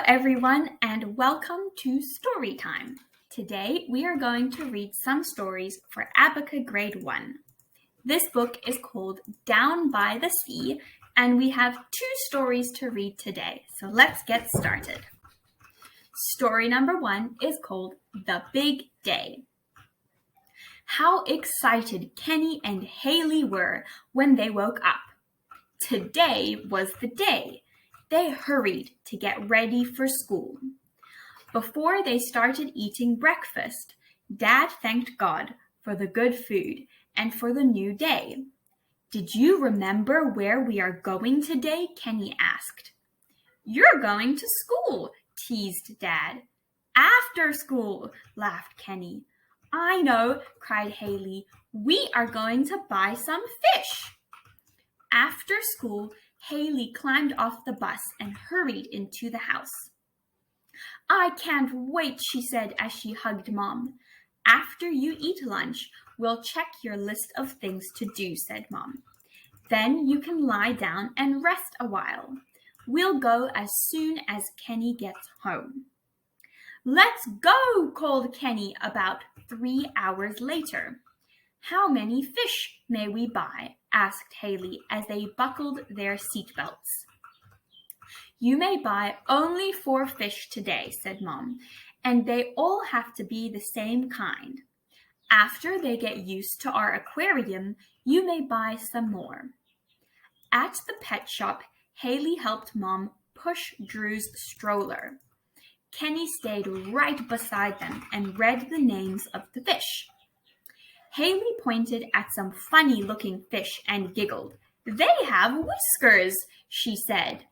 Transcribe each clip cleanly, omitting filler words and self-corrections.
everyone, and welcome to Story Time. Today we are going to read some stories for Abeka Grade 1. This book is called Down by the Sea, and we have 2 stories to read today, so let's get started. Story number 1 is called The Big Day. How excited Kenny and Haley were when they woke up. Today was the day. They hurried to get ready for school. Before they started eating breakfast, Dad thanked God for the good food and for the new day. "Did you remember where we are going today?" Kenny asked. "You're going to school," teased Dad. "After school," laughed Kenny. "I know," cried Haley. "We are going to buy some fish." After school, Haley climbed off the bus and hurried into the house. "I can't wait," she said as she hugged Mom. "After you eat lunch, we'll check your list of things to do," said Mom. "Then you can lie down and rest a while. We'll go as soon as Kenny gets home." "Let's go," called Kenny about 3 hours later. "How many fish may we buy?" asked Haley as they buckled their seatbelts. "You may buy only 4 fish today," said Mom, "and they all have to be the same kind. After they get used to our aquarium, you may buy some more." At the pet shop, Haley helped Mom push Drew's stroller. Kenny stayed right beside them and read the names of the fish. Haley pointed at some funny-looking fish and giggled. "They have whiskers," she said.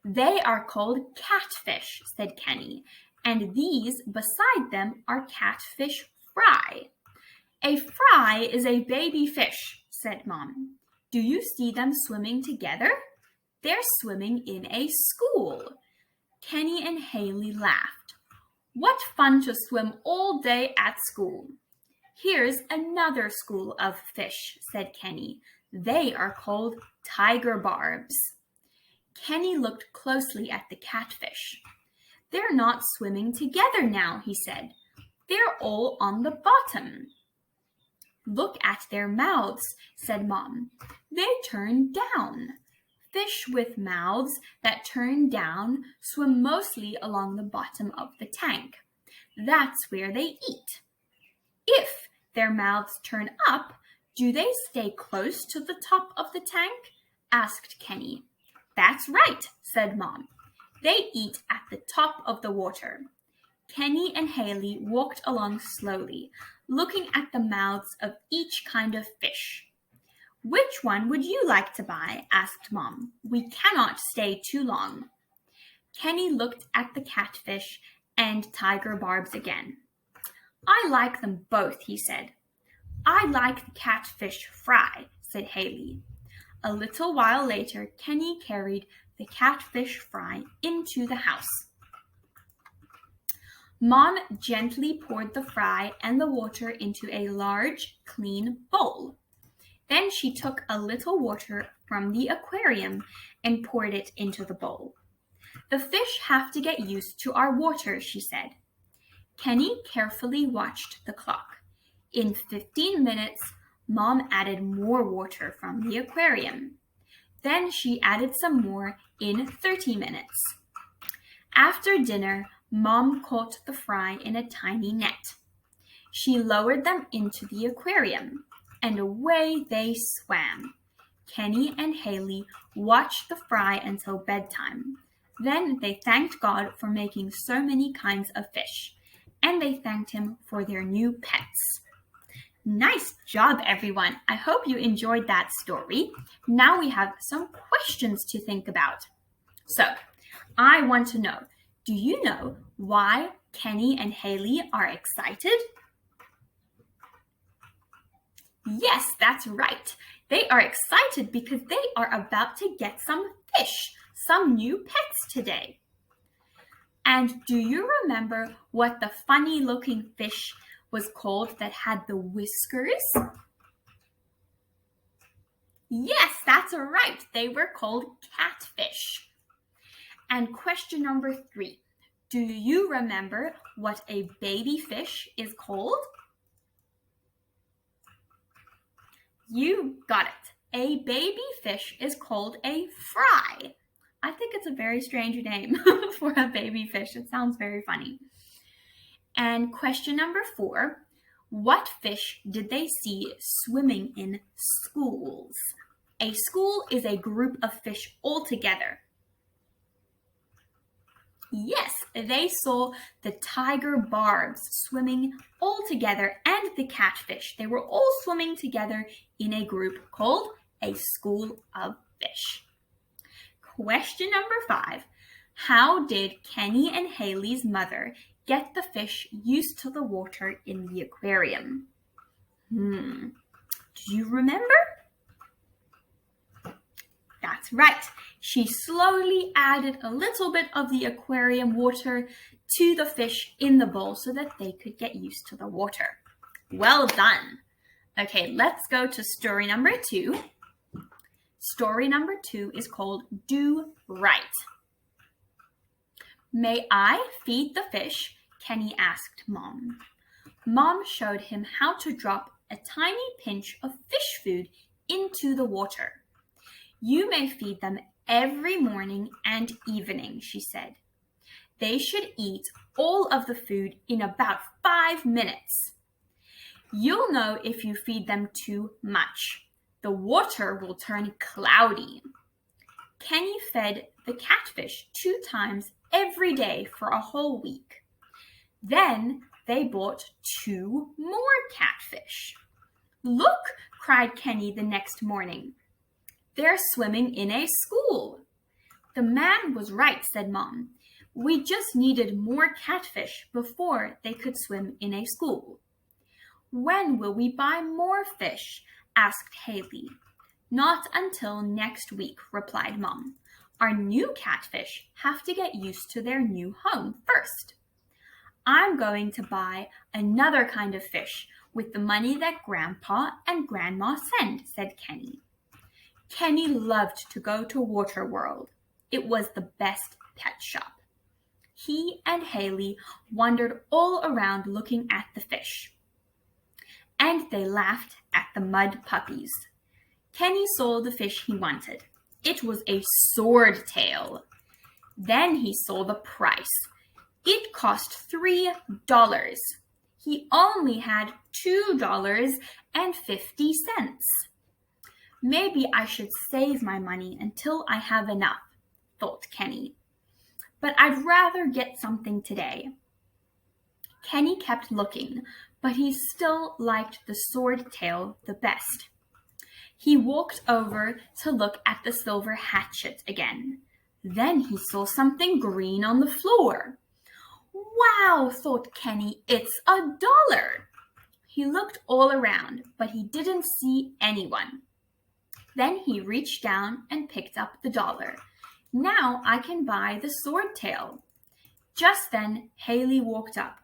"They are called catfish," said Kenny, "and these beside them are catfish fry." "A fry is a baby fish," said Mom. "Do you see them swimming together? They're swimming in a school." Kenny and Haley laughed. "What fun to swim all day at school." "Here's another school of fish," said Kenny. "They are called tiger barbs." Kenny looked closely at the catfish. "They're not swimming together now," he said. "They're all on the bottom." "Look at their mouths," said Mom. "They turn down." Fish with mouths that turn down swim mostly along the bottom of the tank. That's where they eat. "If their mouths turn up, do they stay close to the top of the tank?" asked Kenny. "That's right," said Mom. "They eat at the top of the water." Kenny and Haley walked along slowly, looking at the mouths of each kind of fish. "Which one would you like to buy?" asked Mom. "We cannot stay too long." Kenny looked at the catfish and tiger barbs again. "I like them both," he said. "I like the catfish fry," said Haley. A little while later, Kenny carried the catfish fry into the house. Mom gently poured the fry and the water into a large, clean bowl. Then she took a little water from the aquarium and poured it into the bowl. "The fish have to get used to our water," she said. Kenny carefully watched the clock. In 15 minutes, Mom added more water from the aquarium. Then she added some more in 30 minutes. After dinner, Mom caught the fry in a tiny net. She lowered them into the aquarium, and away they swam. Kenny and Haley watched the fry until bedtime. Then they thanked God for making so many kinds of fish, and they thanked him for their new pets. Nice job, everyone. I hope you enjoyed that story. Now we have some questions to think about. So, I want to know, do you know why Kenny and Haley are excited? Yes, that's right. They are excited because they are about to get some fish, some new pets today. And do you remember what the funny-looking fish was called that had the whiskers? Yes, that's right. They were called catfish. And question number 3. Do you remember what a baby fish is called? You got it. A baby fish is called a fry. I think it's a very strange name for a baby fish. It sounds very funny. And question number 4. What fish did they see swimming in schools? A school is a group of fish all together. Yes, they saw the tiger barbs swimming all together and the catfish. They were all swimming together in a group called a school of fish. Question number 5. How did Kenny and Haley's mother get the fish used to the water in the aquarium? Do you remember? That's right. She slowly added a little bit of the aquarium water to the fish in the bowl so that they could get used to the water. Well done. Okay, let's go to story number 2. Story number 2 is called Do Right. May I feed the fish? Kenny asked Mom. Mom showed him how to drop a tiny pinch of fish food into the water. You may feed them every morning and evening, she said. They should eat all of the food in about 5 minutes. You'll know if you feed them too much. The water will turn cloudy. Kenny fed the catfish 2 times every day for a whole week. Then they bought 2 more catfish. Look, cried Kenny the next morning. They're swimming in a school. The man was right, said Mom. We just needed more catfish before they could swim in a school. When will we buy more fish? Asked Haley. Not until next week, replied Mom. Our new catfish have to get used to their new home first. I'm going to buy another kind of fish with the money that Grandpa and Grandma send, said Kenny. Kenny loved to go to Water World. It was the best pet shop. He and Haley wandered all around looking at the fish. And they laughed at the mud puppies. Kenny saw the fish he wanted. It was a swordtail. Then he saw the price. It cost $3. He only had $2.50. Maybe I should save my money until I have enough, thought Kenny. But I'd rather get something today. Kenny kept looking, but he still liked the swordtail the best. He walked over to look at the silver hatchet again. Then he saw something green on the floor. Wow, thought Kenny, it's $1. He looked all around, but he didn't see anyone. Then he reached down and picked up the $1. Now I can buy the swordtail. Just then, Haley walked up.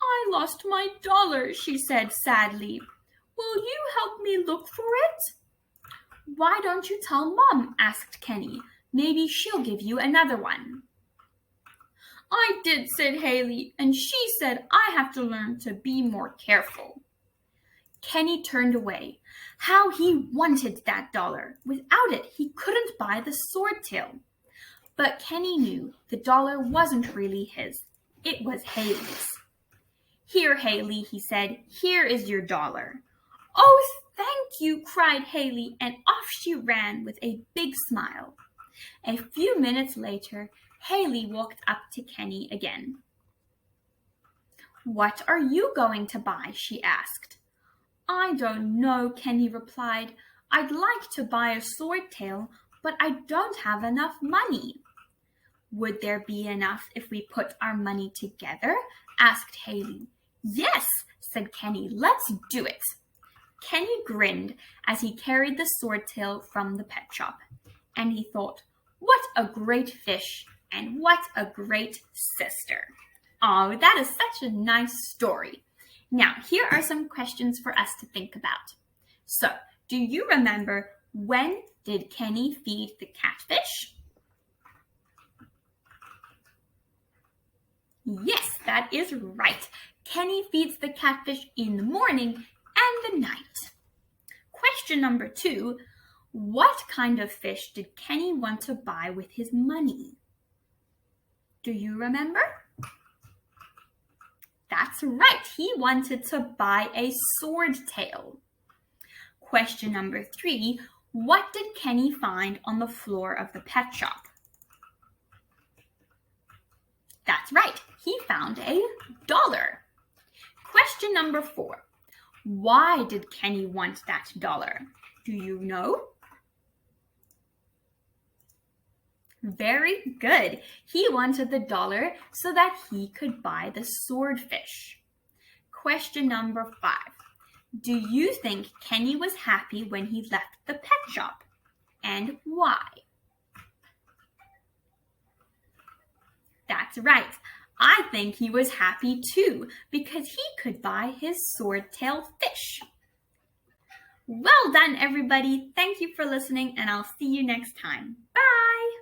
I lost my $1, she said sadly. Will you help me look for it? Why don't you tell Mom? Asked Kenny. Maybe she'll give you another one. I did, said Haley, and she said I have to learn to be more careful. Kenny turned away. How he wanted that $1. Without it, he couldn't buy the swordtail. But Kenny knew the $1 wasn't really his. It was Haley's. Here, Haley, he said. Here is your $1. Oh, thank you, cried Haley, and off she ran with a big smile. A few minutes later, Haley walked up to Kenny again. What are you going to buy? She asked. I don't know, Kenny replied. I'd like to buy a swordtail, but I don't have enough money. Would there be enough if we put our money together? Asked Haley. Yes, said Kenny. Let's do it. Kenny grinned as he carried the swordtail from the pet shop, and he thought, what a great fish and what a great sister. Oh, that is such a nice story. Now, here are some questions for us to think about. So, do you remember when did Kenny feed the catfish? Yes, that is right. Kenny feeds the catfish in the morning and the night. Question number 2. What kind of fish did Kenny want to buy with his money? Do you remember? That's right. He wanted to buy a swordtail. Question number 3. What did Kenny find on the floor of the pet shop? That's right. He found $1. Question number 4. Why did Kenny want that $1? Do you know? Very good. He wanted the $1 so that he could buy the swordfish. Question number 5. Do you think Kenny was happy when he left the pet shop? And why? That's right. I think he was happy too because he could buy his swordtail fish. Well done, everybody. Thank you for listening, and I'll see you next time. Bye!